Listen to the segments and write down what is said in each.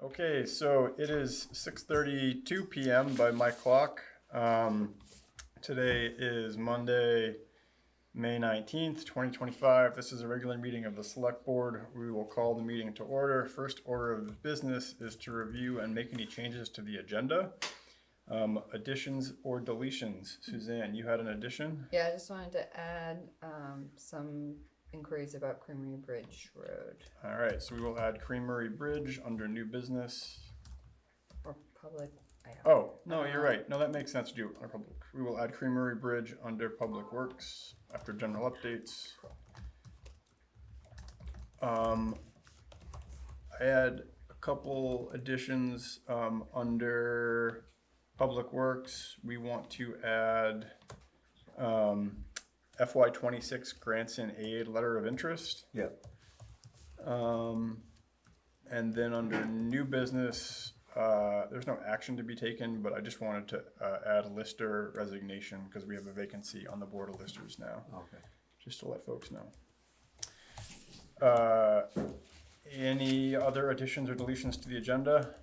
Okay, so it is 6:32 p.m. by my clock. Today is Monday, May 19th, 2025. This is a regular meeting of the Select Board. We will call the meeting to order. First order of business is to review and make any changes to the agenda. Additions or deletions. Suzanne, you had an addition? Yeah, I just wanted to add some inquiries about Creamery Bridge Road. All right, so we will add Creamery Bridge under new business. Or public. Oh, no, you're right. No, that makes sense to do under public. We will add Creamery Bridge under Public Works after general updates. I had a couple additions under Public Works. We want to add FY26 grants and aid letter of interest. Yep. And then under new business, there's no action to be taken, but I just wanted to add lister resignation because we have a vacancy on the board of listers now. Okay. Just to let folks know. Any other additions or deletions to the agenda?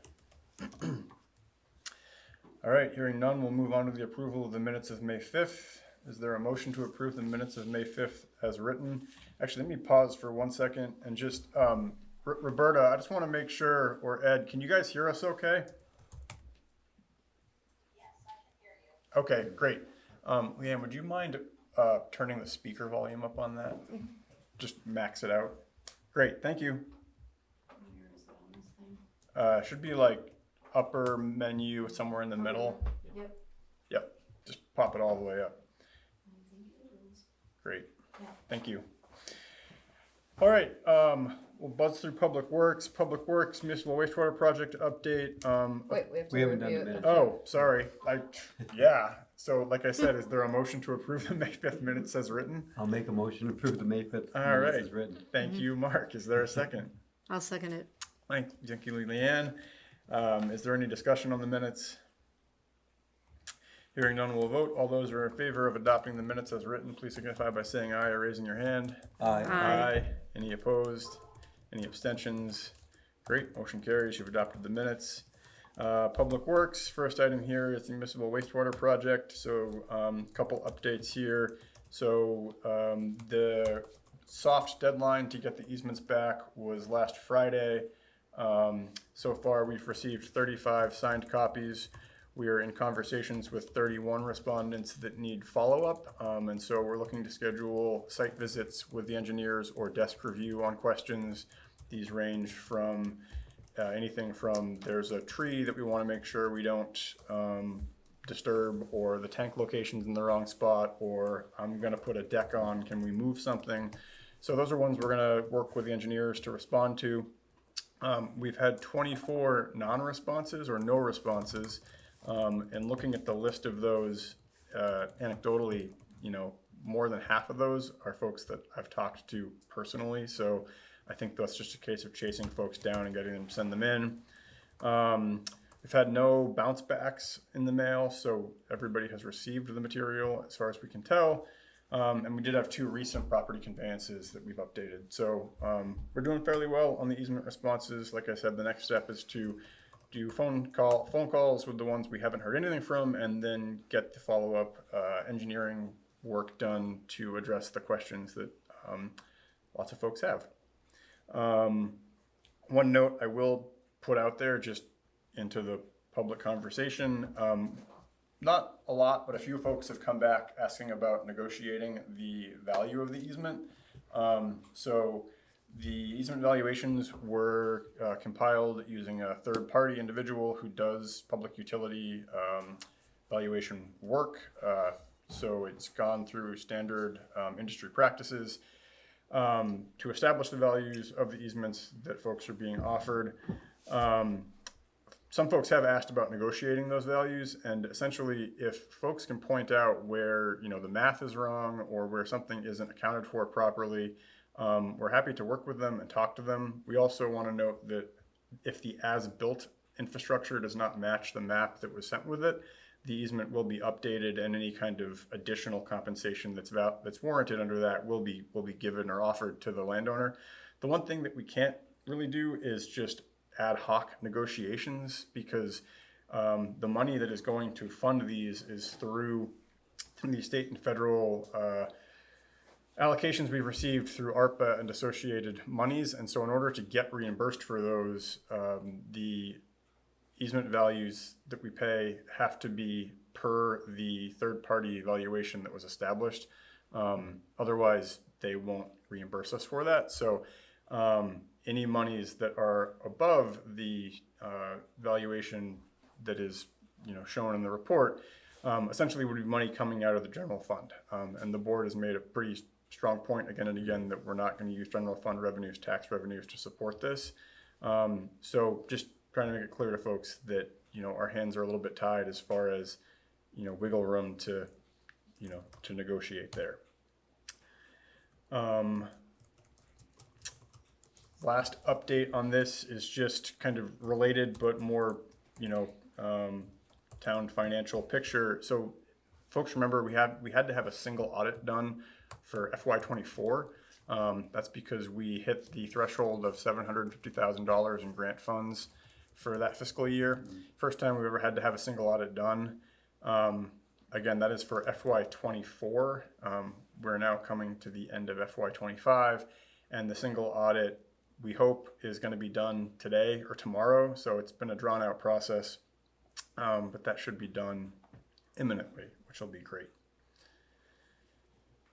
All right, hearing none, we'll move on to the approval of the minutes of May 5th. Is there a motion to approve the minutes of May 5th as written? Actually, let me pause for 1 second and just, Roberta, I just want to make sure, or Ed, can you guys hear us okay? Yes, I can hear you. Okay, great. Leanne, would you mind turning the speaker volume up on that? Just max it out. Great, thank you. Where is it on this thing? Should be like upper menu somewhere in the middle. Yep. Yep, just pop it all the way up. I think it is. Great, Yeah. thank you. All right, we'll buzz through Public Works. Public Works Municipal Wastewater Project update. Wait, we have to We haven't done review the minutes. Oh, sorry. Yeah. So, like I said, is there a motion to approve the May 5th minutes as written? I'll make a motion to approve the May 5th All minutes right. as written. Thank you, Mark. Is there a second? I'll second it. Thank you, Leanne. Is there any discussion on the minutes? Hearing none, we'll vote. All those who are in favor of adopting the minutes as written, please signify by saying aye or raising your hand. Aye. Aye. Any opposed? Any abstentions? Great, motion carries. You've adopted the minutes. Public Works, first item here is the municipal wastewater project. So couple updates here. So the soft deadline to get the easements back was last Friday. So far, we've received 35 signed copies. We are in conversations with 31 respondents that need follow-up. And so we're looking to schedule site visits with the engineers or desk review on questions. These range from anything from there's a tree that we want to make sure we don't disturb, or the tank location's in the wrong spot, or I'm going to put a deck on, can we move something? So those are ones we're going to work with the engineers to respond to. We've had 24 non-responses or no responses. And looking at the list of those, anecdotally, more than half of those are folks that I've talked to personally. So I think that's just a case of chasing folks down and getting them to send them in. We've had no bounce backs in the mail, so everybody has received the material as far as we can tell. And we did have 2 recent property conveyances that we've updated. So we're doing fairly well on the easement responses. Like I said, the next step is to do phone calls with the ones we haven't heard anything from, and then get the follow-up engineering work done to address the questions that lots of folks have. One note I will put out there just into the public conversation, not a lot, but a few folks have come back asking about negotiating the value of the easement. So the easement valuations were compiled using a third-party individual who does public utility valuation work. So it's gone through standard industry practices to establish the values of the easements that folks are being offered. Some folks have asked about negotiating those values, and essentially if folks can point out where the math is wrong or where something isn't accounted for properly, we're happy to work with them and talk to them. We also want to note that if the as-built infrastructure does not match the map that was sent with it, the easement will be updated, and any kind of additional compensation that's warranted under that will be given or offered to the landowner. The one thing that we can't really do is just ad hoc negotiations because the money that is going to fund these is through the state and federal allocations we've received through ARPA and associated monies. And so in order to get reimbursed for those, the easement values that we pay have to be per the third-party evaluation that was established. Otherwise, they won't reimburse us for that. So any monies that are above the valuation that is shown in the report essentially would be money coming out of the general fund. And the board has made a pretty strong point again and again that we're not going to use general fund revenues, tax revenues to support this. So just trying to make it clear to folks that our hands are a little bit tied as far as wiggle room to to negotiate there. Last update on this is just kind of related but more town financial picture. So folks remember we had to have a single audit done for FY24. That's because we hit the threshold of $750,000 in grant funds for that fiscal year. First time we've ever had to have a single audit done. Again, that is for FY24. We're now coming to the end of FY25, and the single audit we hope is going to be done today or tomorrow. So it's been a drawn out process, but that should be done imminently, which will be great.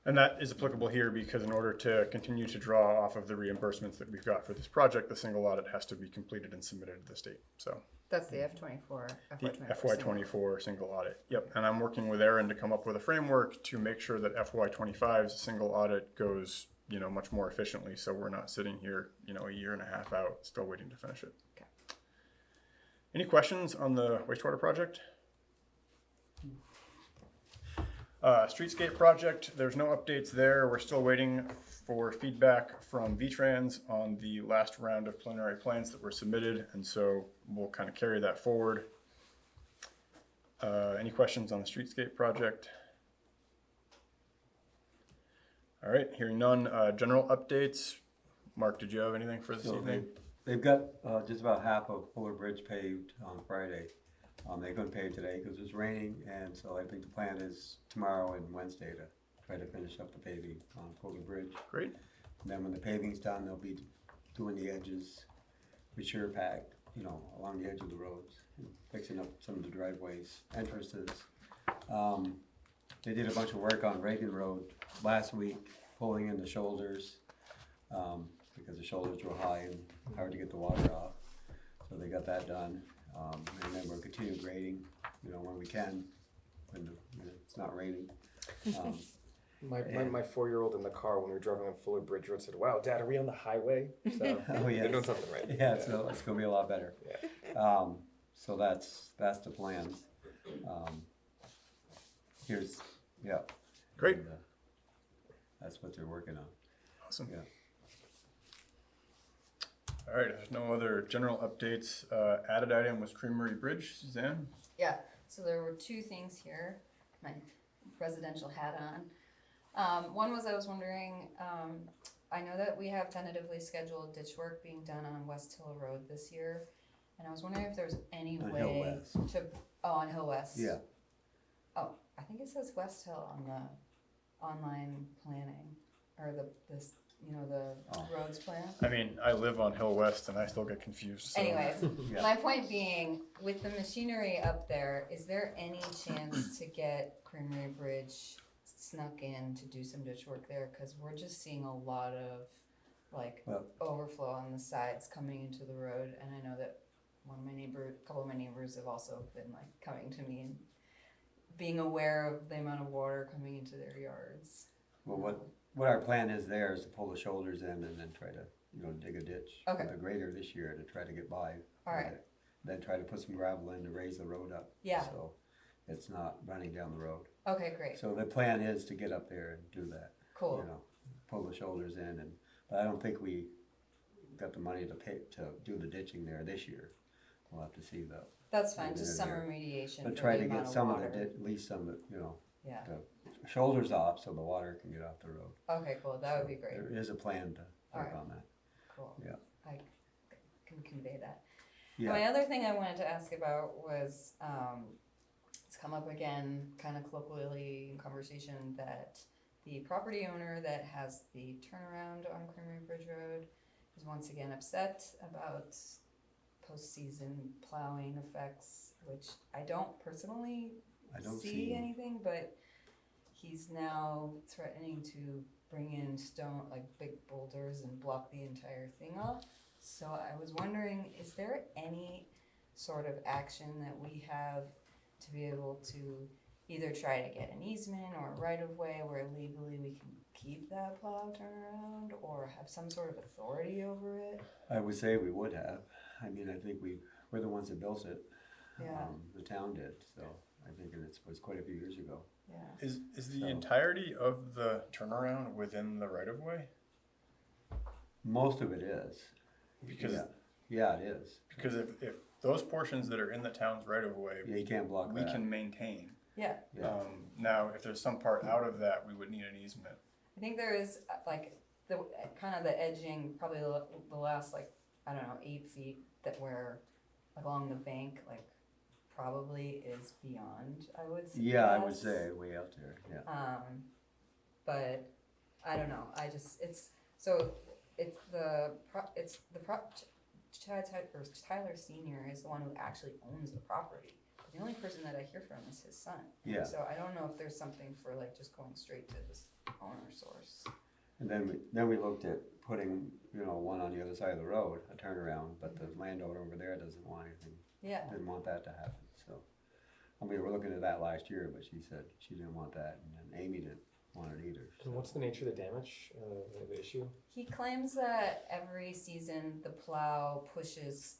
And that is applicable here because in order to continue to draw off of the reimbursements that we've got for this project, the single audit has to be completed and submitted to the state. So That's the F24, the FY24. FY24 single audit. Yep. And I'm working with Aaron to come up with a framework to make sure that FY25's single audit goes, much more efficiently. So we're not sitting here, a year and a half out, still waiting to finish it. Okay. Any questions on the wastewater project? Streetscape project, there's no updates there. We're still waiting for feedback from V-Trans on the last round of preliminary plans that were submitted, and so we'll kind of carry that forward. Any questions on the Streetscape project? All right, hearing none. General updates. Mark, did you have anything for this evening? They've got just about half of Fuller Bridge paved on Friday. They're going to pave today because it's raining, and so I think the plan is tomorrow and Wednesday to try to finish up the paving on Fuller Bridge. Great. And then when the paving's done, they'll be doing the edges with sure pack, along the edge of the roads, and fixing up some of the driveways, entrances. They did a bunch of work on Reagan Road last week, pulling in the shoulders because the shoulders were high and hard to get the water off. So they got that done. And then we'll continue grading, when we can, when it's not raining. My 4-year-old in the car when we were driving on Fuller Bridge Road said, "Wow, Dad, are we on the highway?" So Oh, yes. they're doing something right. Yeah, so it's gonna be a lot better. Yeah. So that's the plans. Yeah. Great. And, that's what they're working on. Awesome. Yeah. All right, there's no other general updates. Added item was Creamery Bridge. Suzanne? Yeah, so there were two things here, my presidential hat on. One was I was wondering, I know that we have tentatively scheduled ditch work being done on West Hill Road this year. And I was wondering if there's any On Hill way West. to, on Hill West. Yeah. Oh, I think it says West Hill on the online planning, or the roads plan. I mean, I live on Hill West and I still get confused. So. Anyways, Yeah. my point being, with the machinery up there, is there any chance to get Creamery Bridge snuck in to do some ditch work there? Because we're just seeing a lot of overflow on the sides coming into the road, and I know that a couple of my neighbors have also been coming to me and being aware of the amount of water coming into their yards. Well, what our plan is there is to pull the shoulders in and then try to, dig a ditch with a grader this year to try to get by. All right. Then try to put some gravel in to raise the road up. Yeah. So it's not running down the road. Okay, great. So the plan is to get up there and do that. Cool. Pull the shoulders in, but I don't think we got the money to do the ditching there this year. We'll have to see though. That's fine, Yeah, just yeah. some remediation But for try the to amount get of some water. of at least some of the, Yeah. the shoulders off so the water can get off the road. Okay, cool. That would be great. There is a plan to work Alright. on that. Cool. Yeah. I can convey that. My Yeah, other thing I wanted to ask about was, it's come up again, kind of colloquially in conversation, that the property owner that has the turnaround on Creamery Bridge Road is once again upset about postseason plowing effects, which I don't personally I don't see see, anything, but he's now threatening to bring in stone, like big boulders, and block the entire thing off. So I was wondering, is there any sort of action that we have to be able to either try to get an easement or a right of way where legally we can keep that plow turnaround, or have some sort of authority over it? I would say we would have. I mean, I think we're the ones that built it. Yeah. The town did, so I think it was quite a few years ago. Yeah. Is the So- entirety of the turnaround within the right of way? Most of it is. Because Yeah, it is. because if those portions that are in the town's right of way, Yeah, you can't block we that. can maintain. Yeah. Yeah. Now, if there's some part out of that, we would need an easement. I think there is like the kind of the edging, probably the last, like, I don't know, 8 feet that were along the bank, like probably is beyond, I would suggest. Yeah, I would say way out there, yeah. But I don't know, Tyler Senior is the one who actually owns the property. The only person that I hear from is his son. Yeah. So I don't know if there's something for like just going straight to this owner source. And then we looked at putting, one on the other side of the road, a turnaround, but the landowner over there doesn't want anything, Yeah. didn't want that to happen, so. I mean, we were looking at that last year, but she said she didn't want that, and then Amy didn't want it either. And what's the nature of the damage, the issue? He claims that every season the plow pushes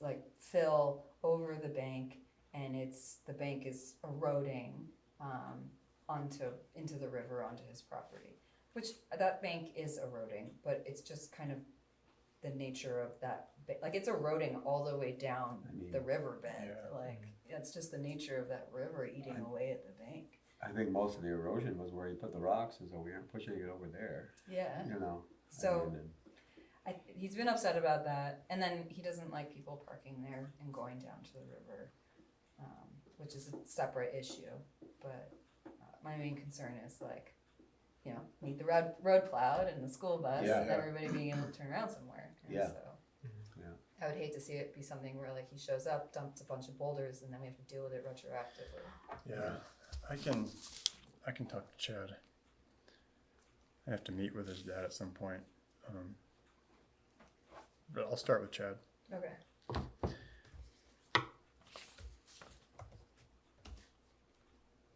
like fill over the bank, and the bank is eroding into the river onto his property. Which that bank is eroding, but it's just kind of the nature of that. Like it's eroding all the way down the riverbed. Yeah. Like that's just the nature of that river eating away at the bank. I think most of the erosion was where he put the rocks, and so we aren't pushing it over there, Yeah. So. He's been upset about that, and then he doesn't like people parking there and going down to the river, which is a separate issue. But my main concern is like, need the road plowed and the school bus, Yeah. and everybody being able to turn around somewhere. And Yeah. so Yeah. I would hate to see it be something where like he shows up, dumps a bunch of boulders, and then we have to deal with it retroactively. Yeah, I can talk to Chad. I have to meet with his dad at some point. But I'll start with Chad. Okay.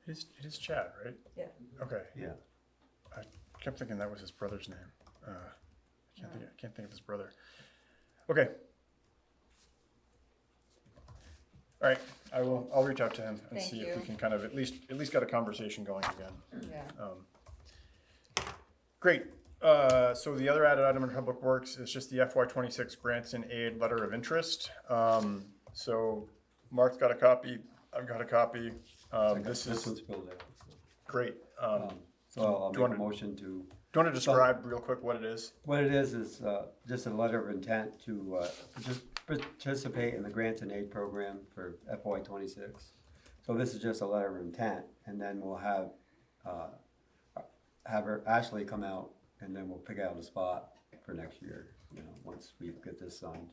It is Chad, right? Yeah. Okay. Yeah. I kept thinking that was his brother's name. I can't think of his brother. Okay. All right. I'll reach out to him and Thank see if you. we can kind of at least get a conversation going again. Yeah. Great. So the other added item in Public Works is just the FY26 grants and aid letter of interest. So Mark's got a copy. I've got a copy. This This is one's filled out. great. So I'll do you make a wanna- motion to, Do you want to describe real quick what it is? what it is just a letter of intent to just participate in the grants and aid program for FY26. So this is just a letter of intent, and then we'll have Ashley come out, and then we'll pick out a spot for next year, once we get this signed.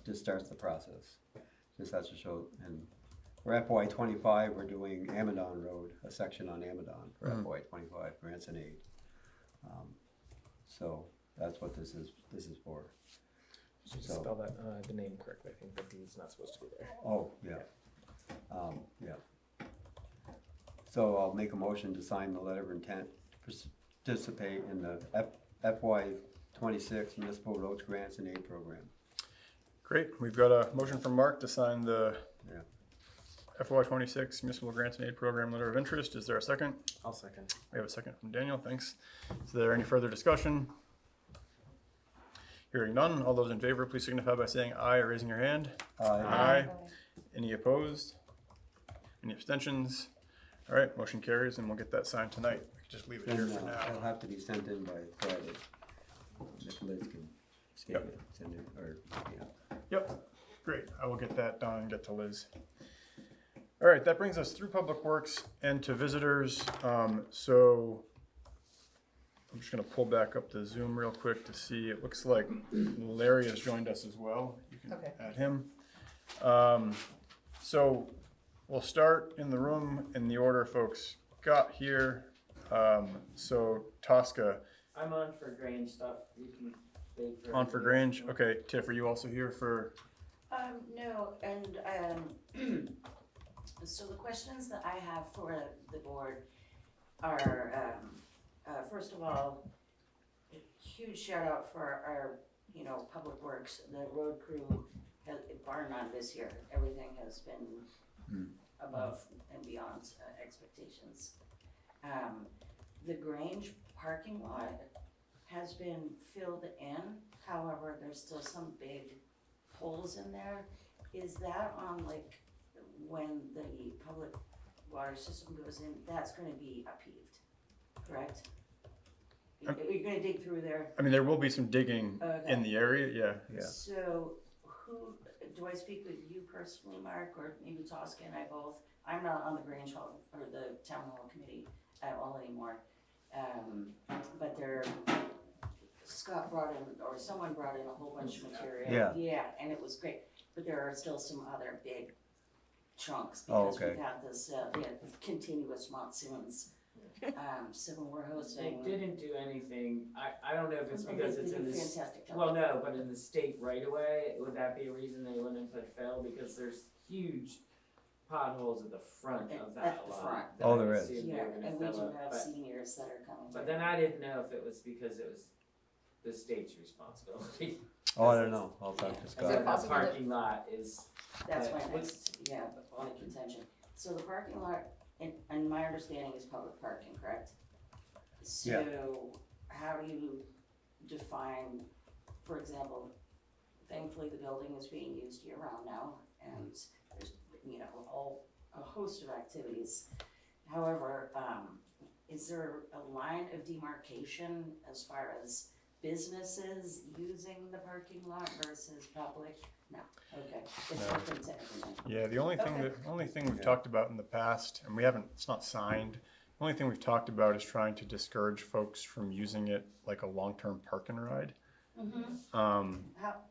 Just starts the process. Just has to show, and for FY25, we're doing Amadon Road, a section on Amadon for FY25, grants and aid. So that's what this is for. You should So- spell that the name correctly. I think the D's not supposed to be there. Oh, yeah. Yeah. So I'll make a motion to sign the letter of intent to participate in the FY26 Municipal Roads Grants and Aid Program. Great. We've got a motion from Mark to sign the Yeah. FY26 Municipal Grants and Aid Program letter of interest. Is there a second? I'll second. We have a second from Daniel. Thanks. Is there any further discussion? Hearing none. All those in favor, please signify by saying aye or raising your hand. Aye. Any opposed? Any abstentions? All right, motion carries, and we'll get that signed tonight. We can just leave it here And for it'll now. have to be sent in by Friday. If Liz can scan it, send it, or, yeah. Yep, great. I will get that done and get to Liz. All right, that brings us through Public Works and to visitors. So I'm just gonna pull back up the Zoom real quick to see. It looks like Larry has joined us as well. You can Okay. add him. So we'll start in the room in the order folks got here. So Tosca, I'm on for Grange stuff. You can wait for. on for Grange. Okay, Tiff, are you also here for? No, and, so the questions that I have for the board are, first of all, a huge shout out for our, Public Works, the road crew, bar none this year, everything has been above and beyond expectations. The Grange parking lot has been filled in, however, there's still some big holes in there. Is that on when the public water system goes in, that's gonna be upheaved, correct? You're gonna dig through there? I mean, there will be some digging Okay. in the area. Yeah. So do I speak with you personally, Mark, or maybe Tosca and I both? I'm not on the Grange Hall, or the Town Hall Committee at all anymore. But Scott brought in, or someone brought in a whole bunch of material. Yeah. Yeah, and it was great, but there are still some other big chunks, Oh, because okay. we've had this, continuous monsoons. So when we're They hosting. didn't do anything. I don't know if it's They because it's do in a the. fantastic job. Well, no, but in the state right away, would that be a reason they wouldn't have put fill? Because there's huge potholes at the front of that At the lot. front. that Oh, I there is. assumed they Yeah, were gonna and we fill do up, have but- seniors that are coming. But then I didn't know if it was because it was the state's responsibility. Oh, I don't know, I'll talk to And Is then it Scott. the possible to- parking lot is, That's But my next, point of contention. So the parking lot, and my understanding is public parking, correct? So how do you define, for example, thankfully the building is being used year round now, and there's, a host of activities. However, is there a line of demarcation as far as businesses using the parking lot versus public? No, okay, it's No. open to everyone. Yeah, the only thing we've Yeah. talked about in the past, and we haven't, it's not signed. The only thing we've talked about is trying to discourage folks from using it like a long-term park and ride. How,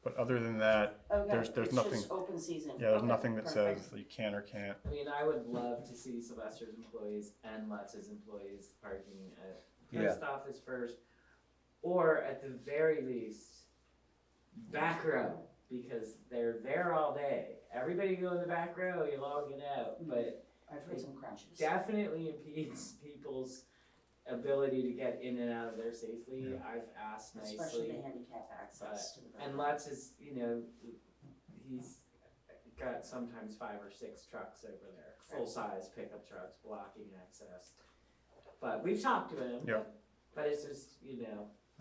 But other than that, okay, There's it's nothing- just open season. yeah, there's Okay, nothing that perfect. says that you can or can't. I mean, I would love to see Sylvester's employees and Lutz's employees parking at post office first, or at the very least, back row, because they're there all day. Everybody go in the back row, you log it out, but I've heard some crunches. definitely impedes people's ability to get in and out of there safely. I've asked Especially nicely. the handicap access to the. And Lutz is, he's got sometimes 5 or 6 trucks over there, full-size pickup trucks blocking access. But we've talked to him. Yep. But it's just,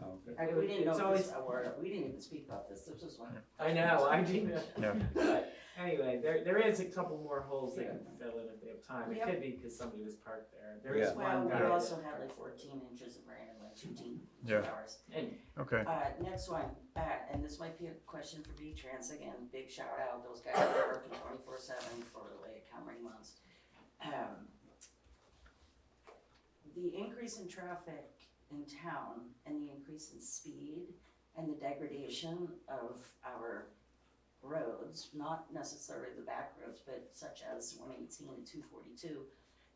Oh, okay. We didn't know it's this, always, we didn't even speak about this was one. I know, I do. Yeah. But anyway, there is a couple more holes they can fill in if they have time. It Yep. could be because somebody was parked there. There is Yeah. Well, one we guy. also had like 14 inches of rain in like 2 Yeah. hours. And Okay. Next one, and this might be a question for V-Trans again, big shout out, those guys are working 24/7 for like how many months? The increase in traffic in town and the increase in speed and the degradation of our roads, not necessarily the back roads, but such as 118 and 242,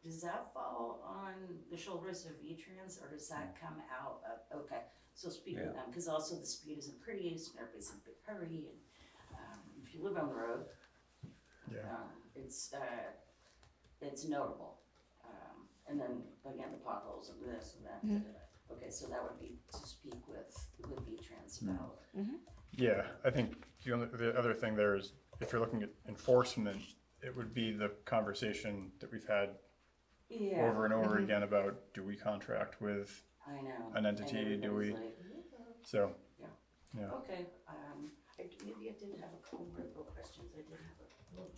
does that fall on the shoulders of V-Trans, or does that come out of, okay, so speak with them, because also the speed is increased, and everybody's in a big hurry, and if you live on the road, Yeah. it's notable. And then, again, the potholes and this and that. Okay, so that would be to speak with V-Trans about. Yeah, I think the other thing there is, if you're looking at enforcement, it would be the conversation that we've had Yeah, over and over again about, do we contract with, I know. an entity, And do we- everybody's like, so. Yeah. Yeah. Okay, maybe I did have a couple more little questions, I did have a little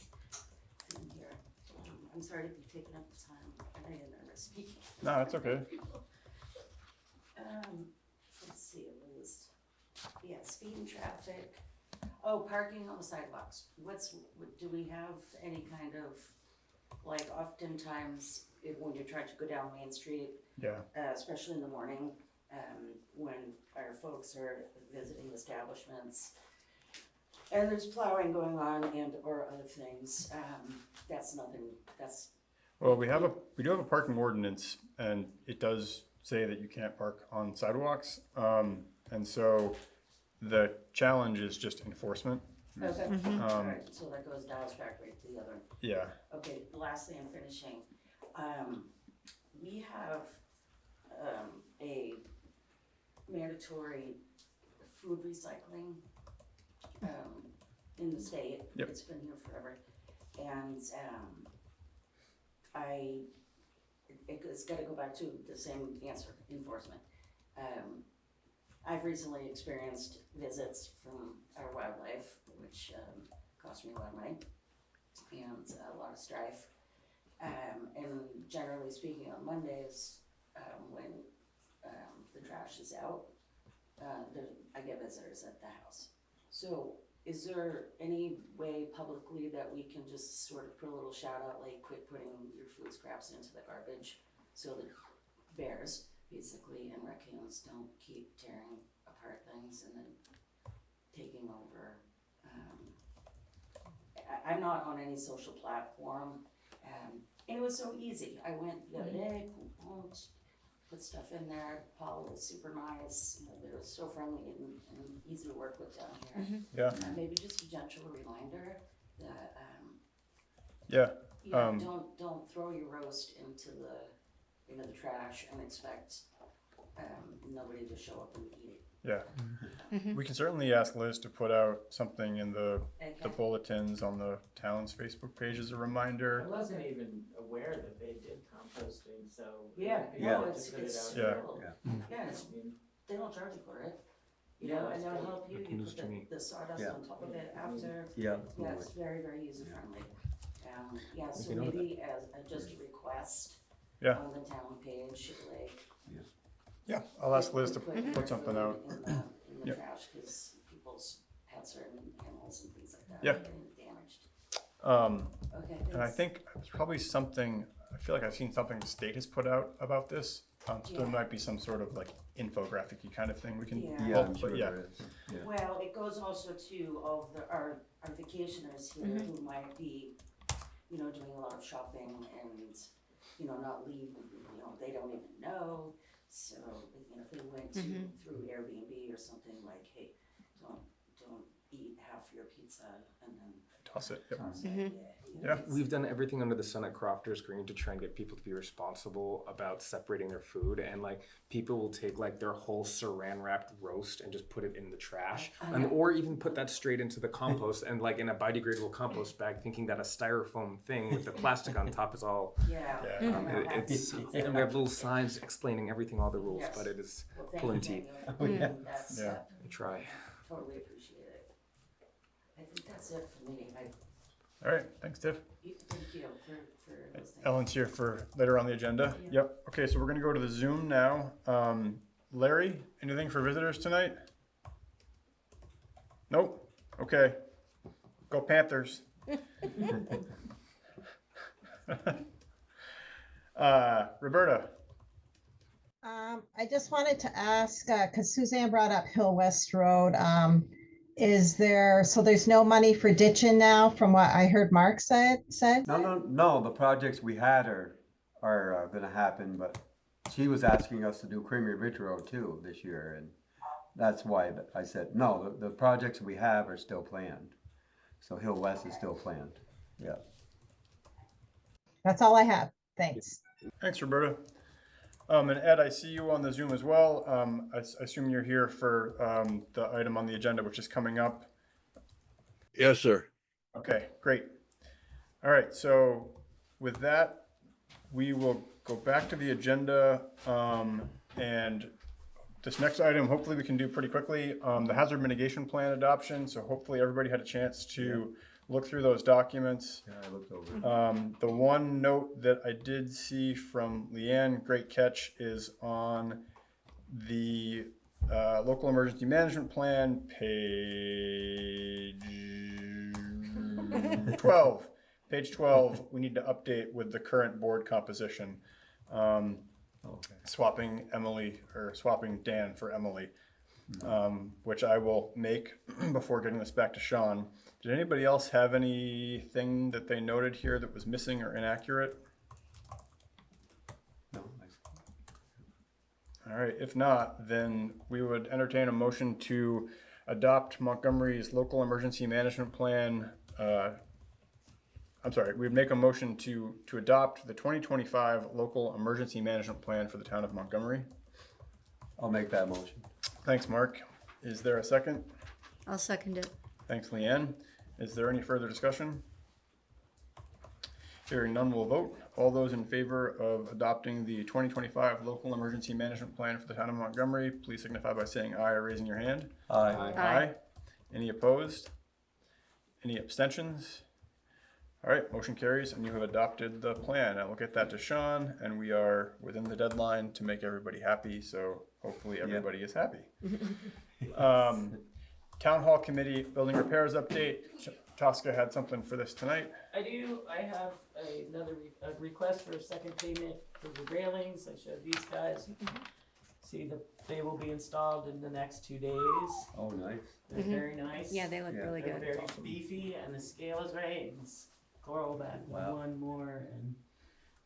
thing here. I'm sorry to be taking up the time, I am nervous speaking. No, it's okay. Let's see, it was, speed and traffic. Oh, parking on the sidewalks. Do we have any kind of, like oftentimes, when you're trying to go down Main Street, Yeah. especially in the morning, when our folks are visiting establishments, and there's plowing going on and or other things, that's nothing, that's, Well, we do have a parking ordinance, and it does say that you can't park on sidewalks. And so the challenge is just enforcement. okay, alright, so that dials back right to the other. Yeah. Okay, lastly, I'm finishing. We have, a mandatory food recycling, in the state. Yep. It's been here forever. And, it's gotta go back to the same answer, enforcement. I've recently experienced visits from our wildlife, which, cost me a lot of money and a lot of strife. And generally speaking, on Mondays, when, the trash is out, I get visitors at the house. So is there any way publicly that we can just sort of put a little shout out, like quit putting your food scraps into the garbage so that bears basically and raccoons don't keep tearing apart things and then taking over. I'm not on any social platform, and it was so easy. I went the other day, put stuff in there. Paul was super nice. They were so friendly and easy to work with down here. Yeah. Maybe just a gentle reminder that Yeah. don't throw your roast into the trash and expect nobody to show up and eat it. Yeah. We can certainly ask Liz to put out something in the Okay. bulletins on the town's Facebook page as a I reminder. wasn't even aware that they did composting, so. Yeah, it would be Yeah. good no, to it's put it out Yeah. cool. Yeah, it's, I mean, they don't charge you for it. Yeah, And that's they'll great. help you. Good You news put to me. the sawdust Yeah. on top of it after. Yeah. Yeah, it's very, very user friendly. Yeah, so you know that. maybe as just a request Yeah. on the town page, like. Yeah, I'll ask Liz to put your put something food out. in the Yep. trash, cause people's pets are animals and things like that. Yeah. Are getting damaged. Okay, And I thanks. think it's probably something, I feel like I've seen something the state has put out about this. So there Yeah. might be some sort of like infographic-y kind of thing we can. Yeah. Yeah, I'm but sure yeah. there is. Yeah. Well, it goes also to all of our vacationers here who might be, doing a lot of shopping and, not leave, they don't even know. So, if they went through Airbnb or something like, hey, don't eat half your pizza and then Toss it. Yep. toss it. Yeah. it's- We've done everything under the sun at Crofters Green to try and get people to be responsible about separating their food. And like people will take like their whole saran wrapped roast and just put it in the trash, and or even put that straight into the compost and like in a biodegradable compost bag, thinking that a styrofoam thing with the plastic on top is all. Yeah. Yeah. I'm not happy It's with and we have little signs explaining everything, all the rules, Yes. but it is Well, thank pulling you, teeth. Daniel. That's, Yeah. I try. totally appreciate it. I think that's it for me. All right, thanks, Tiff. Thank you for listening. Ellen's here for later on the agenda. Yeah. Yep. Okay, so we're gonna go to the Zoom now. Larry, anything for visitors tonight? Nope. Okay. Go Panthers. Roberta. I just wanted to ask, because Suzanne brought up Hill West Road, so there's no money for ditching now from what I heard Mark said? No, the projects we had are gonna happen, but she was asking us to do Creamery Ridge Road too this year, and that's why I said, no, the projects we have are still planned. So Hill West is still planned, yeah. That's all I have. Thanks. Thanks, Roberta. And Ed, I see you on the Zoom as well. I assume you're here for the item on the agenda, which is coming up. Yes, sir. Okay, great. All right, so with that, we will go back to the agenda. And this next item, hopefully we can do pretty quickly, the hazard mitigation plan adoption. So hopefully everybody had a chance to look through those documents. Yeah, I looked over it. The one note that I did see from Leanne, great catch, is on the Local emergency management plan, page 12. Page 12, we need to update with the current board composition. Okay. Swapping Dan for Emily, which I will make before getting this back to Sean. Did anybody else have anything that they noted here that was missing or inaccurate? No, All right, if not, then we would entertain a motion to adopt Montgomery's local emergency management plan. We'd make a motion to adopt the 2025 local emergency management plan for the town of Montgomery. I'll make that motion. Thanks, Mark. Is there a second? I'll second it. Thanks, Leanne. Is there any further discussion? Hearing none, we'll vote. All those in favor of adopting the 2025 local emergency management plan for the town of Montgomery, please signify by saying aye or raising your hand. Aye. Aye. Any opposed? Any abstentions? All right, motion carries and you have adopted the plan. I will get that to Sean and we are within the deadline to make everybody happy, so hopefully everybody is happy. Town Hall Committee Building Repairs Update. Tosca had something for this tonight. I do. I have another request for a second payment for the railings. I showed these guys. See, they will be installed in the next 2 days. Oh, nice. They're very nice. Yeah, they look Yeah. really They're good. very beefy, and the scale is right. And scroll back Wow. one more, and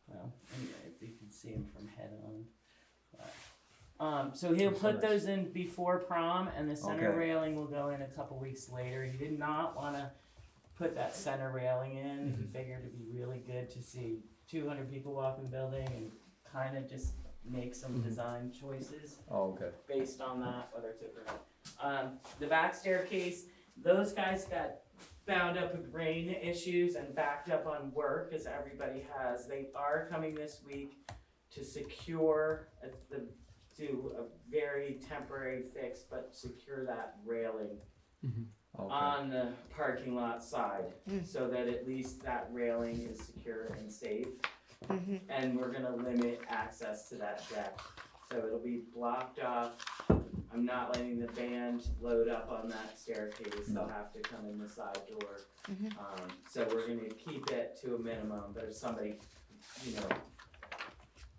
well, anyway, if you can see them from head on. So he'll put those in before prom, and the center Okay. railing will go in a couple weeks later. He did not want to put that center railing in. He figured it'd be really good to see 200 people walk in the building and kind of just make some design choices Oh, okay. based on that, whether it's over. The back staircase, those guys got bound up with rain issues and backed up on work, as everybody has. They are coming this week to secure do a very temporary fix, but secure that railing Okay. on the parking lot side, so that at least that railing is secure and safe. And we're gonna limit access to that deck, so it'll be blocked off. I'm not letting the band load up on that staircase, they'll have to come in the side door. So we're gonna keep it to a minimum, but if somebody,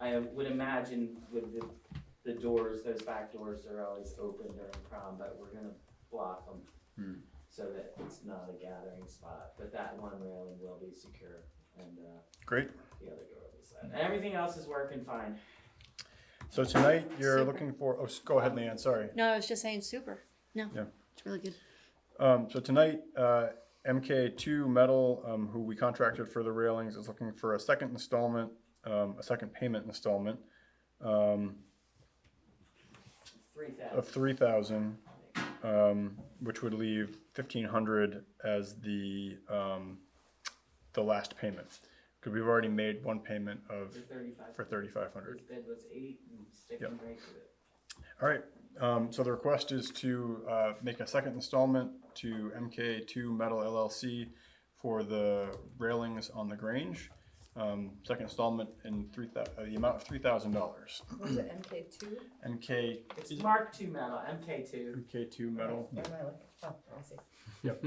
I would imagine with the doors, those back doors are always open during prom, but we're gonna block them so that it's not a gathering spot. But that one railing will be secure, and Great. the other door will be set. And everything else is working fine. So tonight you're Super. looking for, go ahead, Leanne, sorry. No, I was just saying super. No, Yeah. it's really good. So tonight, MK2 Metal, who we contracted for the railings, is looking for a second installment, a second payment installment of 3,000. $3,000, which would leave $1,500 as the last payment. Because we've already made one payment For 3,500. for $3,500. His bid was 8 and sticking right to it. All right, so the request is to make a second installment to MK2 Metal LLC for the railings on the Grange. Second installment in the amount of $3,000. Was it MK2? It's Mark II metal, MK2. MK2 Metal. Am I like, oh, I see. Yep.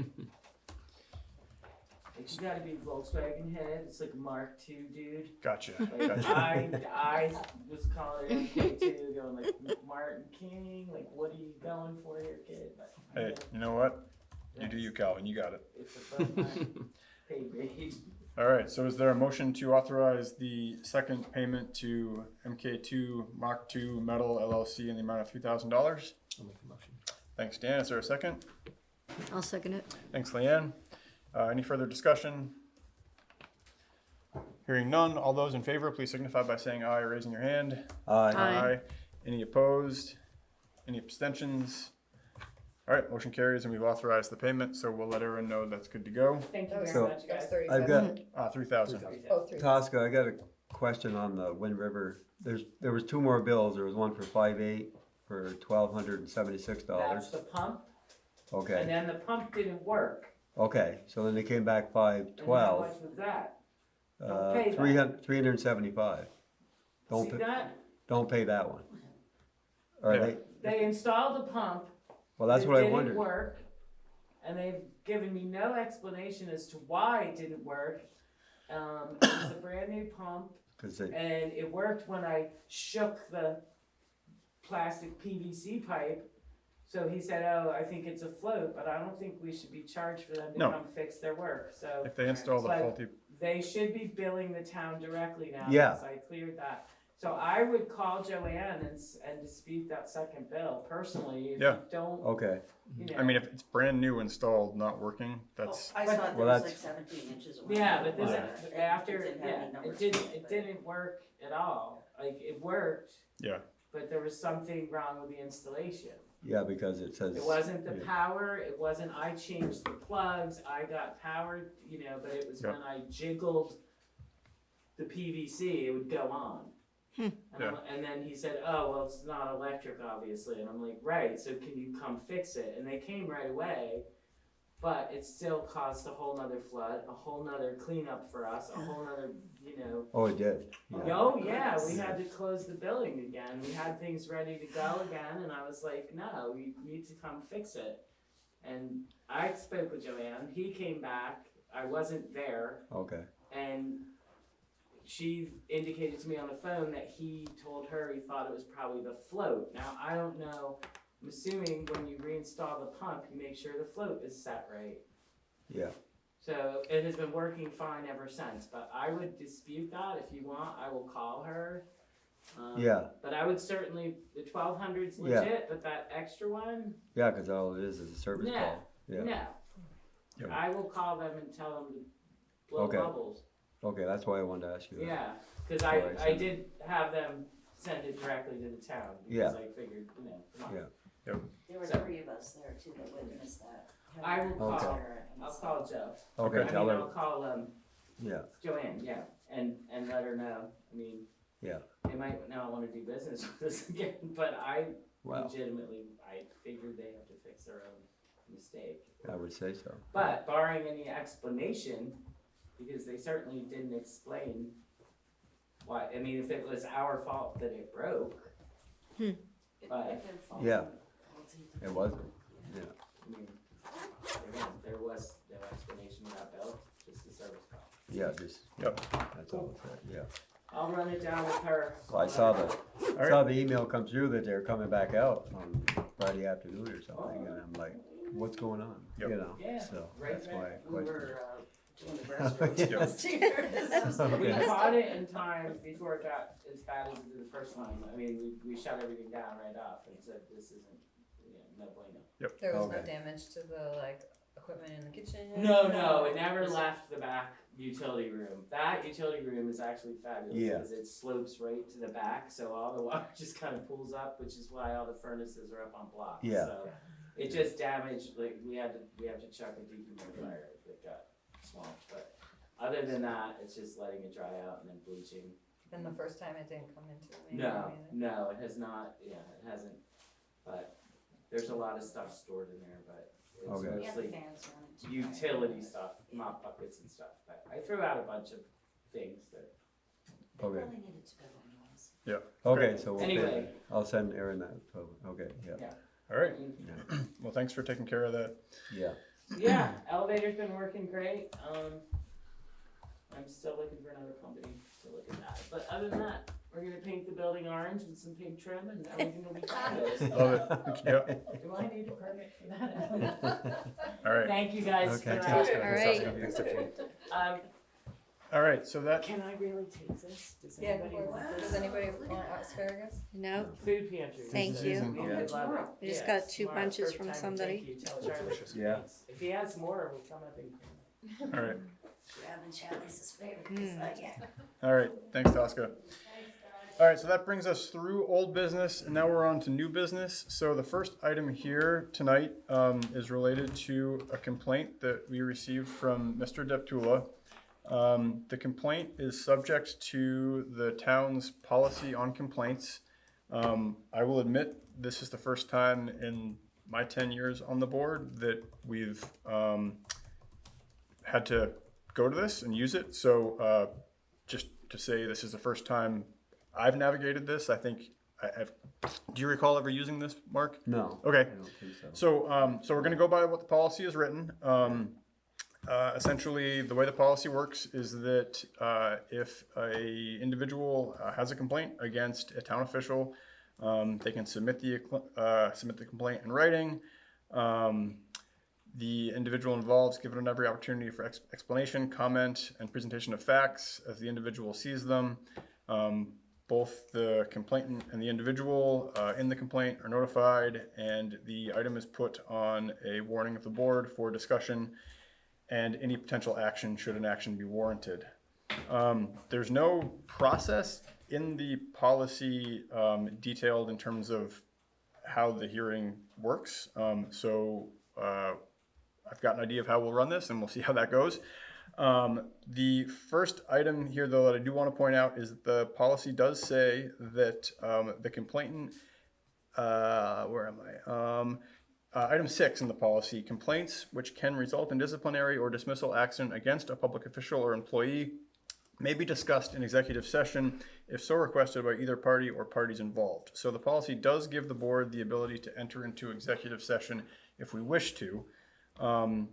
It's gotta be Volkswagen head. It's like Mark II, dude. Gotcha. Like, Gotcha. I was calling it MK2, going like Martin King. Like, what are you going for here, kid? But, Hey, you know what? You do you, Calvin. You got it. It's above my pay grade. All right, so is there a motion to authorize the second payment to MK2 Mark II Metal LLC in the amount of $3,000? I'll make the motion. Thanks, Dan. Is there a second? I'll second it. Thanks, Leanne. Any further discussion? Hearing none, all those in favor, please signify by saying aye or raising your hand. Aye. Any opposed? Any abstentions? All right, motion carries and we've authorized the payment, so we'll let everyone know that's good to go. Thank you That was, very So, much, that was guys. 35. I've got, 3,000. Oh, 3. Tosca, I got a question on the Wind River. There was two more bills. There was one for 5/8 for $1,276. That's the pump, and Okay, then the pump didn't work. okay, so then they came back And how 5/12, much was that? Don't pay that. 375. See that? Don't pay that one. Or Yeah. they installed the pump. Well, that's It what I didn't wondered. work, and they've given me no explanation as to why it didn't work. It was a brand new pump, 'Cause they, and it worked when I shook the plastic PVC pipe. So he said, "Oh, I think it's a float, but I don't think we should be charged for them to No. come fix their work." So If they install the But- faulty, they should be billing the town directly now. Yeah. Because I cleared that. So I would call Joanne and dispute that second bill personally. If Yeah. you don't, okay, you know. I mean, if it's brand new installed, not working, that's, I But- saw it, Well, there was that's- like 17 inches. of Yeah, water. but this It after, didn't have any yeah, numbers it to didn't, it but- didn't work at all. Like, it worked, yeah. but there was something wrong with the installation. yeah, because it says. It wasn't the yeah. power, it wasn't, I changed the plugs, I got power, you know, but it was Yeah. when I jiggled the PVC, it would go on. And then he said, "Oh, well, it's not electric, obviously." And I'm like, "Right, so can you come fix it?" And they came right away, but it still caused a whole nother flood, a whole nother cleanup for us, a whole nother, you know. Oh, it did, yeah. Oh, yeah, we had to close the building again. We had things ready to go again, and I was like, "No, we need to come fix it." And I spoke with Joanne, he came back, I wasn't there, Okay, and she indicated to me on the phone that he told her he thought it was probably the float. Now, I don't know, I'm assuming when you reinstall the pump, you make sure the float is set right. yeah, So it has been working fine ever since, but I would dispute that. If you want, I will call her. yeah, But I would certainly, the 1200's Yeah. legit, but that extra one, yeah, cause all it is a service No. call, yeah. no. Yeah. I will call them and tell them to blow Okay. bubbles. Okay, that's why I wanted to ask you that. Yeah, cause Alright, I so- did have them send it directly to the town, Yeah. because I figured, you know, come on. Yeah. There were So- 3 of us there too that witnessed that. I will Okay. call, Her and I'll so- call Joe. Okay, I tell mean, her, I'll call, yeah, Joanne, yeah, and let her know, I mean. Yeah. They might not wanna do business with us again, but I wow, legitimately, I figured they have to fix their own mistake. I would say so. But barring any explanation, because they certainly didn't explain why, I mean, if it was our fault that it broke, It- But- it been faulty- Yeah. faulty. It wasn't, yeah, I mean, again, there was no explanation of that bill, just the service call. yeah, just, Yep. that's all it said, yeah. I'll run it down with her. Well, I saw right. the email come through that they're coming back out on Friday afternoon or something, and I'm like, what's going on? Yep. You know, Yeah, so right that's why I there. We questioned. were doing the restaurant Yeah. last year. We Okay. caught it in time before it got as bad as it did the first time. I mean, we shut everything down right off and said, this isn't, no bueno. There was no Okay. damage to the like equipment in the kitchen? No, it never left the back utility room. That utility room is actually fabulous. Yeah. Because it slopes right to the back, so all the water just kind of pools up, which is why all the furnaces are up on blocks. Yeah. So it just damaged, like, we have to chuck a dehumidifier. It got swamped, but other than that, it's just letting it dry out and then bleaching. And the first time it didn't come into the main No, room either? no, it has not, yeah, it hasn't, but there's a lot of stuff stored in there, but Okay. it's Yeah, the mostly fans running too. utility stuff, mop buckets and stuff, but I threw out a bunch of things that, They Okay. really needed to go anyways. Okay, so we'll Anyway. I'll send Aaron that, so, okay, yeah, All right. yeah, Well, thanks for taking care of that. yeah, yeah, elevator's been working great, I'm still looking for another company to look at that, but other than that, we're gonna paint the building orange with some pink trim and everything will be fabulous. Love it. Yeah. Do I need a permit for that? All right. Thank you guys for Okay. that. All right. Thanks, Tiffany. All right. So that. Can I really take this? Does Yeah, anybody of want course. this? Does anybody want asparagus? No, Food pantry. Thank This you. is- Yeah. I'd love it. We just Yeah, got two tomorrow, bunches first from time, somebody. thank you. Tell Charlie. Delicious. yeah, If he has more, we'll come up and. All right. Grabbing Charlie's asparagus, yeah. All right. Thanks, Tosca. All right. So that brings us through old business, and now we're on to new business. So the first item here tonight is related to a complaint that we received from Mr. Deptula. The complaint is subject to the town's policy on complaints. I will admit this is the first time in my 10 years on the board that we've had to go to this and use it. So just to say this is the first time I've navigated this, I think do you recall ever using this, Mark? No. Okay. I don't think so. So we're going to go by what the policy is written. Essentially, the way the policy works is that if a individual has a complaint against a town official, they can submit the complaint in writing. The individual involved is given every opportunity for explanation, comment, and presentation of facts as the individual sees them. Both the complainant and the individual in the complaint are notified, and the item is put on a warning of the board for discussion and any potential action should an action be warranted. There's no process in the policy detailed in terms of how the hearing works. I've got an idea of how we'll run this, and we'll see how that goes. The first item here, though, that I do want to point out is that the policy does say that the complainant, where am I? Item 6 in the policy, complaints which can result in disciplinary or dismissal action against a public official or employee may be discussed in executive session if so requested by either party or parties involved. So the policy does give the board the ability to enter into executive session if we wish to. Mr.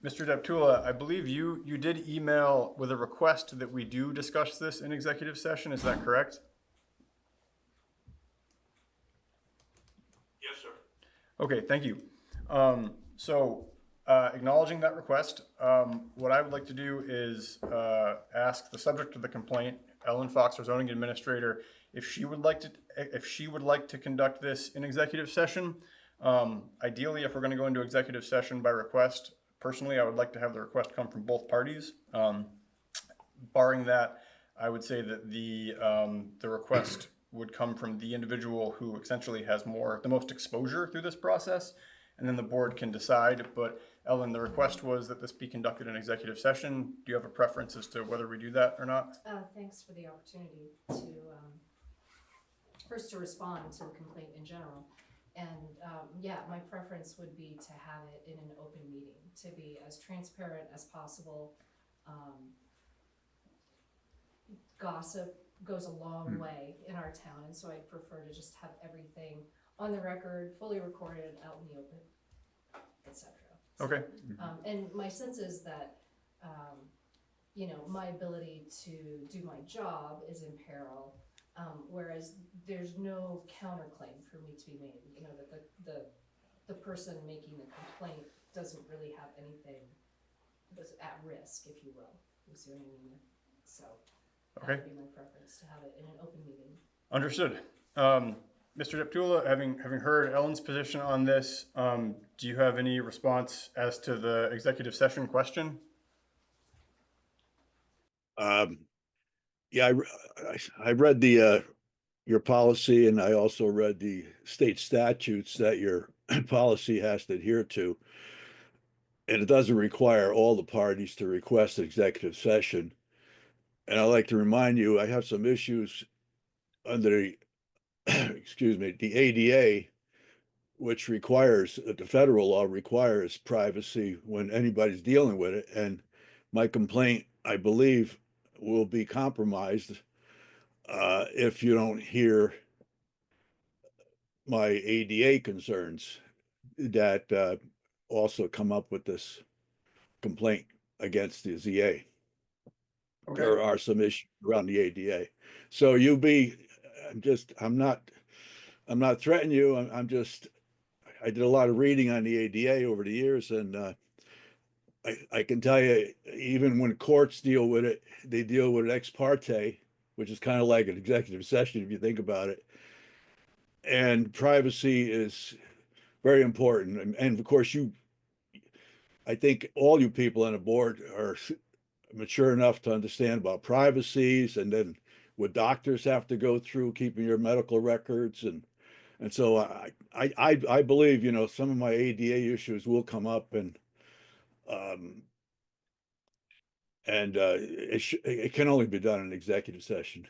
Deptula, I believe you did email with a request that we do discuss this in executive session. Is that correct? Yes, sir. Okay, thank you. Acknowledging that request, what I would like to do is ask the subject of the complaint, Ellen Fox, our zoning administrator, if she would like to conduct this in executive session. Ideally, if we're going to go into executive session by request, personally, I would like to have the request come from both parties. Barring that, I would say that the request would come from the individual who essentially has the most exposure through this process, and then the board can decide. But Ellen, the request was that this be conducted in executive session. Do you have a preference as to whether we do that or not? Thanks for the opportunity to, first to respond to the complaint in general. And yeah, my preference would be to have it in an open meeting, to be as transparent as possible. Gossip goes a long way in our town, and so I'd prefer to just have everything on the record, fully recorded, out in the open, etc. Okay. And my sense is that, you know, my ability to do my job is in peril, whereas there's no counterclaim for me to be made. You know, that the person making the complaint doesn't really have anything that's at risk, if you will. You see what I mean? So that Okay. would be my preference, to have it in an open meeting. Understood. Mr. Deptula, having heard Ellen's position on this, do you have any response as to the executive session question? Yeah, I read your policy, and I also read the state statutes that your policy has to adhere to. And it doesn't require all the parties to request executive session. And I'd like to remind you, I have some issues under the, excuse me, the ADA, which requires, the federal law requires privacy when anybody's dealing with it. And my complaint, I believe, will be compromised if you don't hear my ADA concerns that also come up with this complaint against the ZA. Okay. There are some issues around the ADA. So I'm not threatening you. I did a lot of reading on the ADA over the years, and I can tell you, even when courts deal with it, they deal with it ex parte, which is kind of like an executive session if you think about it. And privacy is very important. And of course, I think all you people on the board are mature enough to understand about privacies, and then what doctors have to go through, keeping your medical records, and so I believe, you know, some of my ADA issues will come up, and it can only be done in executive session.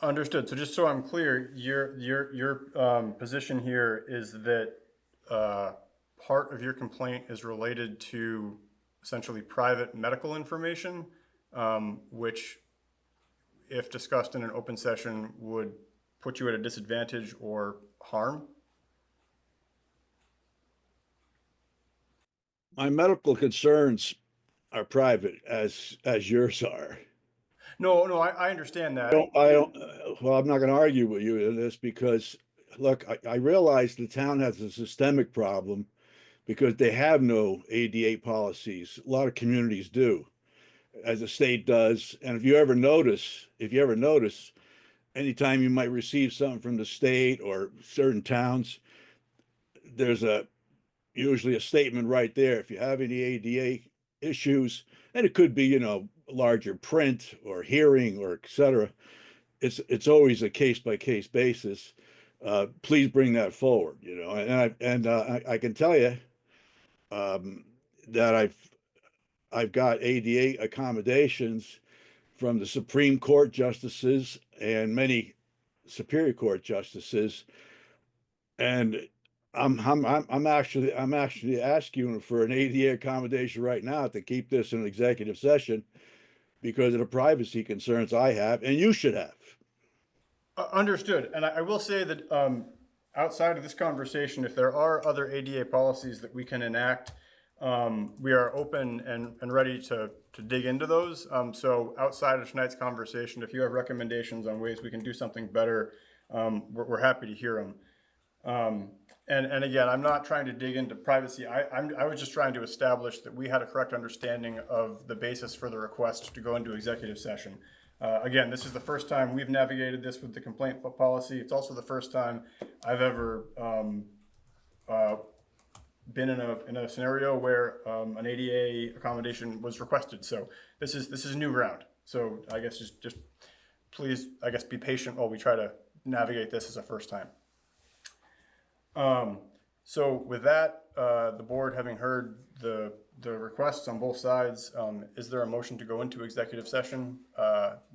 Understood. So just so I'm clear, your position here is that part of your complaint is related to essentially private medical information, which if discussed in an open session, would put you at a disadvantage or harm? My medical concerns are private as yours are. No, I understand that. Well, I'm not going to argue with you in this because, look, I realize the town has a systemic problem because they have no ADA policies. A lot of communities do, as the state does. And if you ever notice, anytime you might receive something from the state or certain towns, there's usually a statement right there. If you have any ADA issues, and it could be, larger print or hearing or et cetera, it's always a case by case basis. Please bring that forward, I can tell you that I've got ADA accommodations from the Supreme Court justices and many Superior Court justices, and I'm actually asking for an ADA accommodation right now to keep this in executive session because of the privacy concerns I have, and you should have. Understood. And I will say that outside of this conversation, if there are other ADA policies that we can enact, we are open and ready to dig into those. So outside of tonight's conversation, if you have recommendations on ways we can do something better, we're happy to hear them. And again, I'm not trying to dig into privacy. I was just trying to establish that we had a correct understanding of the basis for the request to go into executive session. Again, this is the first time we've navigated this with the complaint policy. It's also the first time I've ever been in a scenario where an ADA accommodation was requested. So this is new ground. So I guess just please, I guess, be patient while we try to navigate this as a first time. So with that, the board having heard the requests on both sides, is there a motion to go into executive session,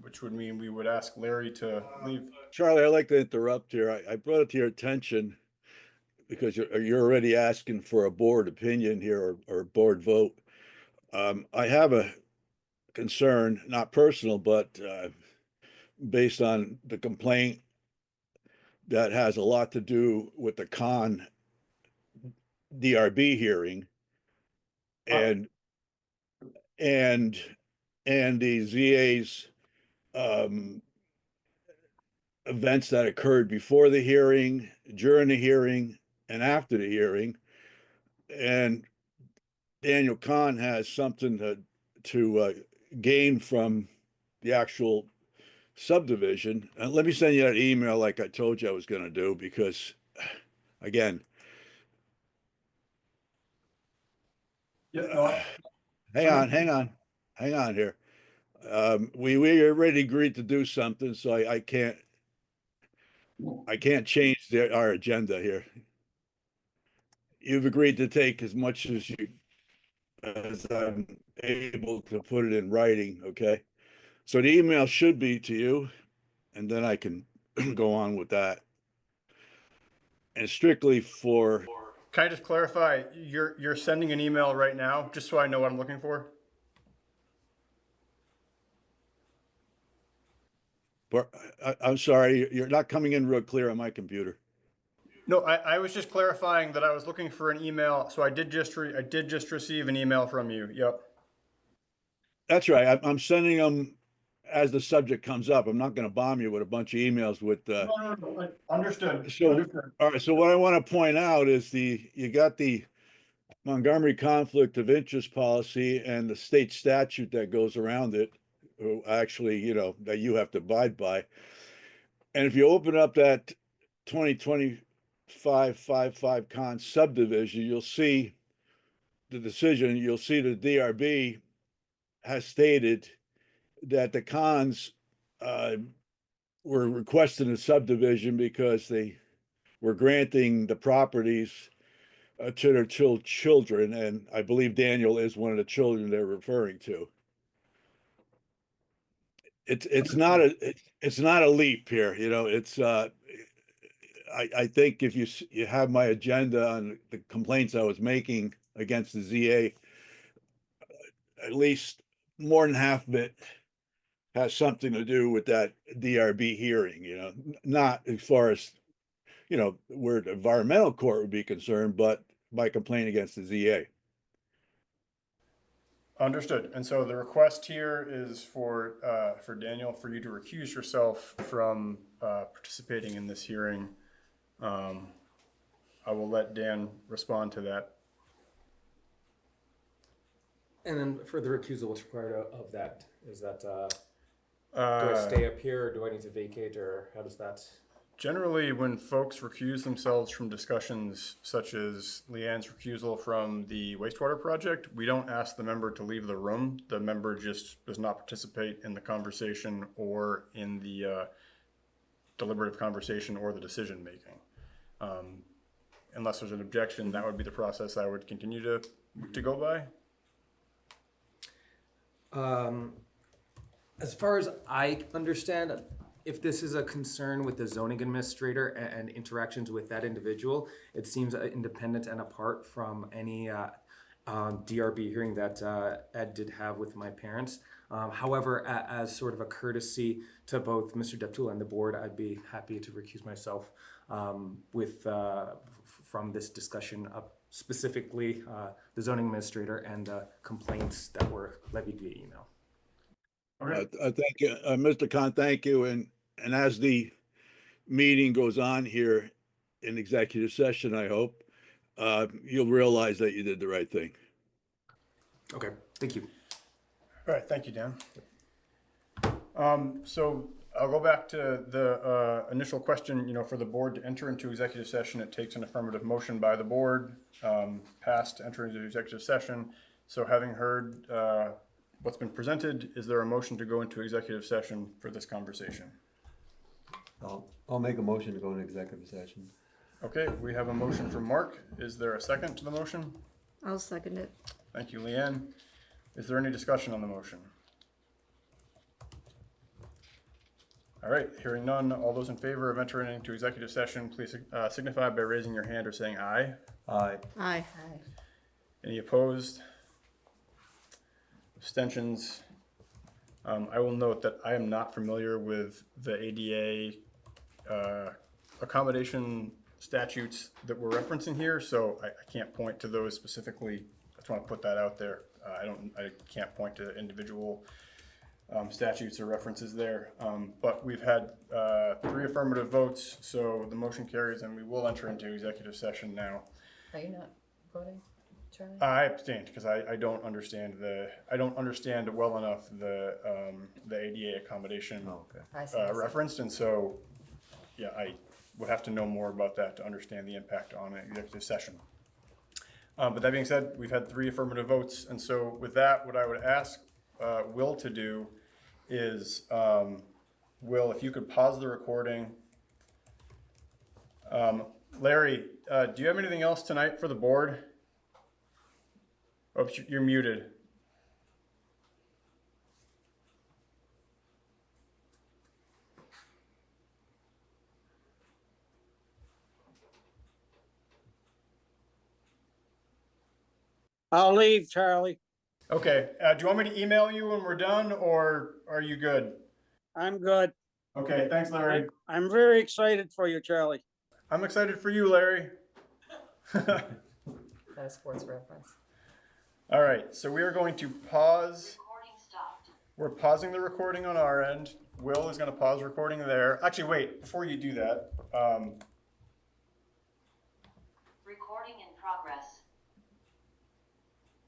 which would mean we would ask Larry to leave? Charlie, I'd like to interrupt here. I brought it to your attention because you're already asking for a board opinion here or a board vote. I have a concern, not personal, but based on the complaint that has a lot to do with the con DRB hearing and and the ZA's events that occurred before the hearing, during the hearing, and after the hearing. And Daniel Kahn has something to gain from the actual subdivision. And let me send you that email like I told you I was going to do, because again, hang on here. We already agreed to do something, so I can't change our agenda here. You've agreed to take as much as I'm able to put it in writing, okay? So the email should be to you, and then I can go on with that. And strictly for, Can I just clarify, you're sending an email right now, just so I know what I'm looking for? I'm sorry, you're not coming in real clear on my computer. No, I was just clarifying that I was looking for an email, so I did just receive an email from you. Yep. That's right. I'm sending them as the subject comes up. I'm not going to bomb you with a bunch of emails with. No. Understood. So, Understood. all right. So what I want to point out is you got the Montgomery conflict of interest policy and the state statute that goes around it, actually, that you have to abide by. And if you open up that 2025-55 con subdivision, you'll see the decision. You'll see the DRB has stated that the cons were requesting a subdivision because they were granting the properties to their children, and I believe Daniel is one of the children they're referring to. It's not a leap here, It's I think if you have my agenda on the complaints I was making against the ZA, at least more than half of it has something to do with that DRB hearing, not as far as, where the environmental court would be concerned, but by complaint against the ZA. Understood. And so the request here is for Daniel, for you to recuse yourself from participating in this hearing. I will let Dan respond to that. And then for the recusal, what's required of that? Is that, do I stay up here, or do I need to vacate, or how does that? Generally, when folks recuse themselves from discussions such as Leanne's recusal from the wastewater project, we don't ask the member to leave the room. The member just does not participate in the conversation or in the deliberative conversation or the decision making. Unless there's an objection, that would be the process I would continue to go by. As far as I understand, if this is a concern with the zoning administrator and interactions with that individual, it seems independent and apart from any DRB hearing that Ed did have with my parents. However, as sort of a courtesy to both Mr. Deptula and the board, I'd be happy to recuse myself from this discussion of specifically the zoning administrator and complaints that were levied via email. Okay. Thank you, Mr. Khan, thank you. And as the meeting goes on here in executive session, I hope, you'll realize that you did the right thing. Okay, thank you. All right, thank you, Dan. So I'll go back to the initial question, for the board to enter into executive session, it takes an affirmative motion by the board, passed to enter into executive session. So having heard what's been presented, is there a motion to go into executive session for this conversation? I'll make a motion to go into executive session. Okay, we have a motion from Mark. Is there a second to the motion? I'll second it. Thank you, Leanne. Is there any discussion on the motion? All right, hearing none, all those in favor of entering into executive session, please signify by raising your hand or saying aye. Aye. Aye. Any opposed? Abstentions? I will note that I am not familiar with the ADA accommodation statutes that we're referencing here, so I can't point to those specifically. I just want to put that out there. I can't point to individual statutes or references there, but we've had 3 affirmative votes, so the motion carries and we will enter into executive session now. Are you not voting, Charlie? I abstained because I don't understand well enough the ADA accommodation I see. referenced, and so yeah, I would have to know more about that to understand the impact on an executive session. But that being said, we've had 3 affirmative votes, and so with that, what I would ask Will to do is, Will, if you could pause the recording. Larry, do you have anything else tonight for the board? Oops, you're muted. I'll leave, Charlie. Okay, do you want me to email you when we're done, or are you good? I'm good. Okay, thanks, Larry. I'm very excited for you, Charlie. I'm excited for you, Larry. That a sports reference. All right, so we are going to pause. Recording stopped. We're pausing the recording on our end. Will is going to pause recording there. Actually, wait, before you do that. Recording in progress.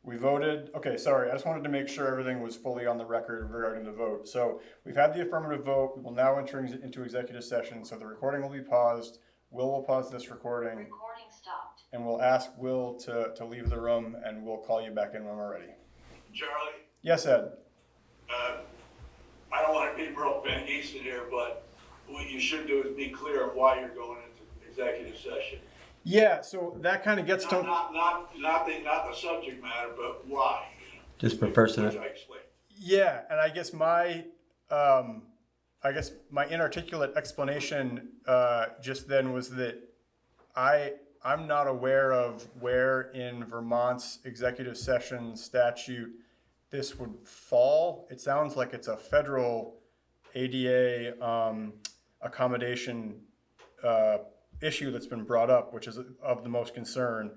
We voted. Okay, sorry. I just wanted to make sure everything was fully on the record regarding the vote. So we've had the affirmative vote. We will now enter into executive session. So the recording will be paused. Will pause this recording. Recording stopped. And we'll ask Will to leave the room, and we'll call you back in when we're ready. Charlie, Yes, Ed. I don't want to be real Ben Easton here, but what you should do is be clear on why you're going into executive session. Yeah, so that kind of gets to... Not the subject matter, but why. Just for personnel. Which I explained. Yeah, and I guess my inarticulate explanation just then was that I'm not aware of where in Vermont's executive session statute this would fall. It sounds like it's a federal ADA accommodation issue that's been brought up, which is of the most concern.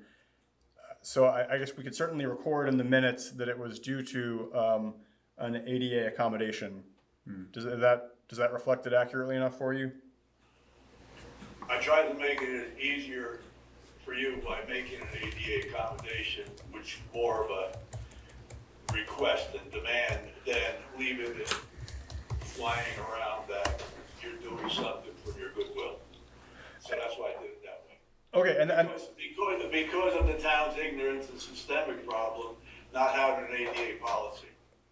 So I guess we could certainly record in the minutes that it was due to an ADA accommodation. Does that reflect it accurately enough for you? I tried to make it easier for you by making an ADA accommodation, which is more of a request and demand than leaving it flying around that you're doing something for your goodwill. So that's why I did it that way. Okay, and Because of the town's ignorance and systemic problem, not having an ADA policy.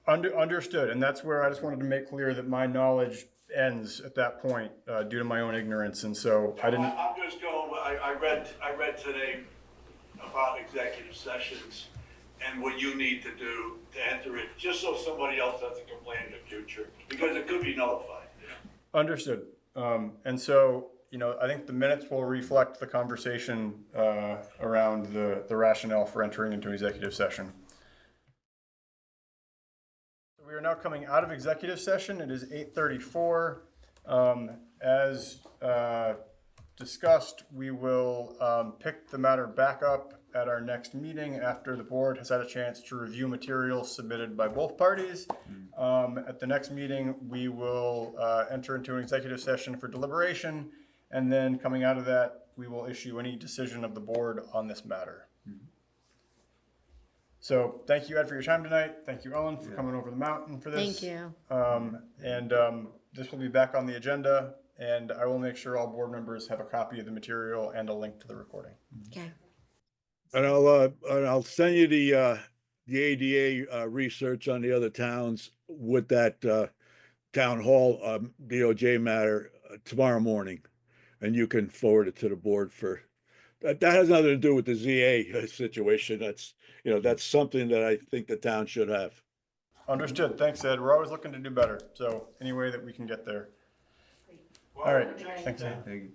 Understood, and that's where I just wanted to make clear that my knowledge ends at that point due to my own ignorance, and so I didn't. I'm just going. I read today about executive sessions and what you need to do to enter it, just so somebody else doesn't complain in the future, because it could be nullified. Understood, and so I think the minutes will reflect the conversation around the rationale for entering into an executive session. We are now coming out of executive session. It is 8:34. As discussed, we will pick the matter back up at our next meeting after the board has had a chance to review materials submitted by both parties. At the next meeting, we will enter into an executive session for deliberation, and then coming out of that, we will issue any decision of the board on this matter. So thank you, Ed, for your time tonight. Thank you, Ellen, for coming over the mountain for this. Thank you. This will be back on the agenda, and I will make sure all board members have a copy of the material and a link to the recording. Okay. And I'll send you the ADA research on the other towns with that town hall DOJ matter tomorrow morning, and you can forward it to the board for. That has nothing to do with the ZA situation. That's something that I think the town should have. Understood. Thanks, Ed. We're always looking to do better. So any way that we can get there. All right. Thanks, Ed. Thank you.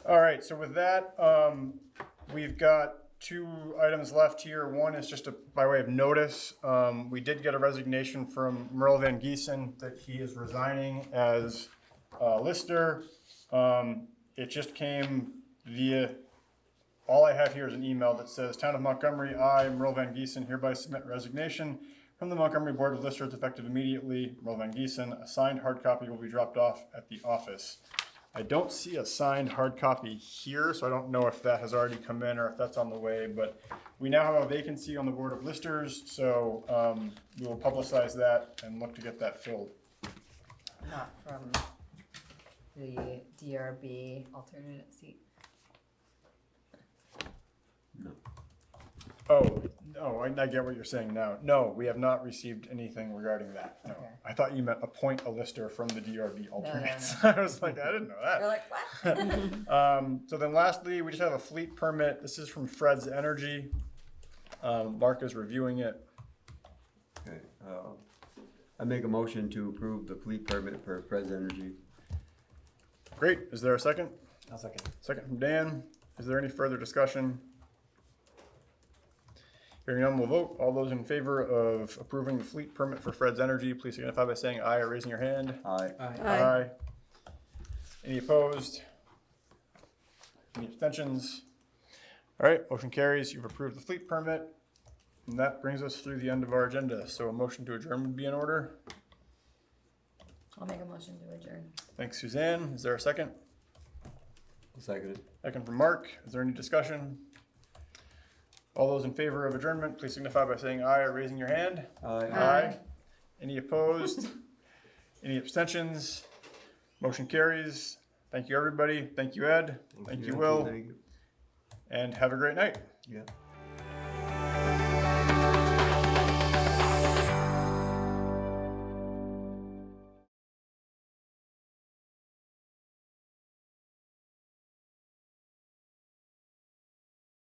All right. So with that, we've got 2 items left here. One is just by way of notice. We did get a resignation from Merle Van Giesen that he is resigning as lister. It just came via, all I have here is an email that says, Town of Montgomery, I, Merle Van Giesen, hereby submit resignation from the Montgomery Board of Listers effective immediately. Merle Van Giesen, a signed hard copy will be dropped off at the office. I don't see a signed hard copy here, so I don't know if that has already come in or if that's on the way, but we now have a vacancy on the Board of Listers, so we will publicize that and look to get that filled. Not from the DRB alternate seat. Oh, I get what you're saying now. No, we have not received anything regarding that. No. Okay. I thought you meant appoint a lister from the DRB alternates. No. I was like, I didn't know that. You're like, what? So then lastly, we just have a fleet permit. This is from Fred's Energy. Mark is reviewing it. Okay, I make a motion to approve the fleet permit for Fred's Energy. Great. Is there a second? I'll second. Second from Dan. Is there any further discussion? Hearing none, we'll vote. All those in favor of approving the fleet permit for Fred's Energy, please signify by saying aye or raising your hand. Aye. Aye. Any opposed? Any abstentions? All right, motion carries. You've approved the fleet permit. And that brings us through the end of our agenda. So a motion to adjourn would be in order. I'll make a motion to adjourn. Thanks, Suzanne. Is there a second? Seconded. Second from Mark. Is there any discussion? All those in favor of adjournment, please signify by saying aye or raising your hand. Aye. Aye. Any opposed? Any abstentions? Motion carries. Thank you, everybody. Thank you, Ed. Thank you, Will. Thank you. And have a great night. Yeah.